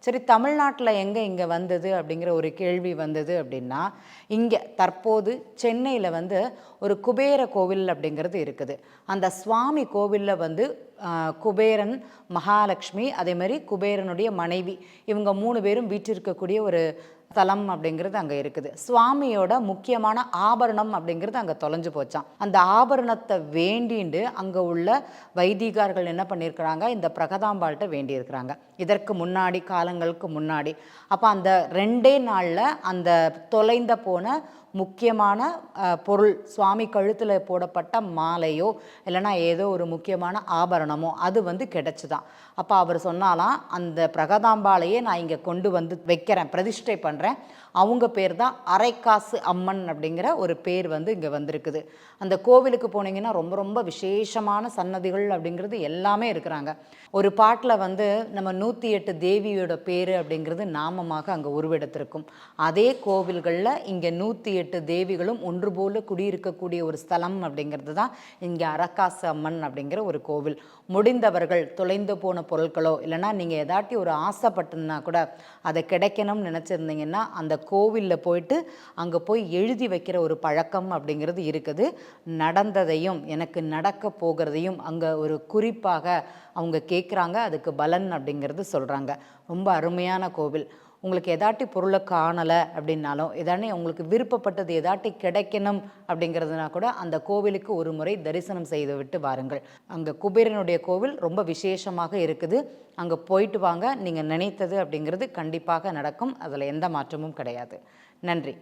சரி, தமிழ்நாட்டில் எங்கே இங்கே வந்தது அப்படிங்கிற ஒரு கேள்வி வந்தது அப்படின்னா, இங்கே தற்போது சென்னையில் வந்து ஒரு குபேர கோவில் அப்படிங்கிறது இருக்குது. அந்த சுவாமி கோவிலில் வந்து குபேரன், மகாலட்சுமி, அதே மாதிரி குபேரனுடைய மனைவி, இவங்க 3 பேரும் வீற்றிருக்கக்கூடிய ஒரு ஸ்தலம் அப்படிங்கிறது அங்கே இருக்குது. சுவாமியோட முக்கியமான ஆபரணம் அப்படிங்கிறது அங்கே தொலைஞ்சு போச்சான். அந்த ஆபரணத்தை வேண்டிண்டு அங்கே உள்ள வைதிகர்கள் என்ன பண்ணியிருக்கிறாங்க, இந்த பிரகதாம்பாள்கிட்ட வேண்டியிருக்கிறாங்க. இதற்கு முன்னாடி, காலங்களுக்கு முன்னாடி. அப்போ அந்த 2 நாளில் அந்த தொலைந்த போன முக்கியமான பொருள், சுவாமி கழுத்தில் போடப்பட்ட மாலையோ இல்லைனா ஏதோ ஒரு முக்கியமான ஆபரணமோ அது வந்து கிடச்சிதான். அப்போ அவர் சொன்னாலாம், அந்த பிரகதாம்பாளையே நான் இங்கே கொண்டு வந்து வைக்கிறேன், பிரதிஷ்டை பண்ணுறேன். அவங்க பேர் தான் அரைக்காசு அம்மன் அப்படிங்கிற ஒரு பேர் வந்து இங்கே வந்திருக்குது. அந்த கோவிலுக்கு போனீங்கன்னா ரொம்ப ரொம்ப விசேஷமான சன்னதிகள் அப்படிங்கிறது எல்லாமே இருக்கிறாங்க. ஒரு பாட்டில் வந்து நம்ம 108 தேவியோட பேர் அப்படிங்கிறது நாமமாக அங்கே உருவெடுத்திருக்கும். அதே கோவில்களில் இங்கே 108 தேவிகளும் ஒன்று போல குடியிருக்கக்கூடிய ஒரு ஸ்தலம் அப்படிங்கிறது தான் இங்கே அரைக்காசு அம்மன் அப்படிங்கிற ஒரு கோவில். முடிந்தவர்கள் தொலைந்து போன பொருட்களோ இல்லைனா நீங்கள் ஏதாட்டி ஒரு ஆசைப்பட்டுன்னா கூட அதை கிடைக்கணும்னு நினச்சிருந்தீங்கன்னா அந்த கோவிலில் போயிட்டு அங்கே போய் எழுதி வைக்கிற ஒரு பழக்கம் அப்படிங்கிறது இருக்குது. நடந்ததையும் எனக்கு நடக்க போகிறதையும் அங்கே ஒரு குறிப்பாக அவங்க கேட்குறாங்க, அதுக்கு பலன் அப்படிங்கிறது சொல்கிறாங்க. ரொம்ப அருமையான கோவில். உங்களுக்கு எதாட்டி பொருளை காணலை அப்படின்னாலும், எதானே உங்களுக்கு விருப்பப்பட்டது எதாட்டி கிடைக்கணும் அப்படிங்கிறதுனா கூட அந்த கோவிலுக்கு ஒரு முறை தரிசனம் செய்து விட்டு வாருங்கள். அங்கே குபேரனுடைய கோவில் ரொம்ப விசேஷமாக இருக்குது. அங்கே போயிட்டு வாங்க, நீங்கள் நினைத்தது அப்படிங்கிறது கண்டிப்பாக நடக்கும். அதில் எந்த மாற்றமும் கிடையாது. நன்றி.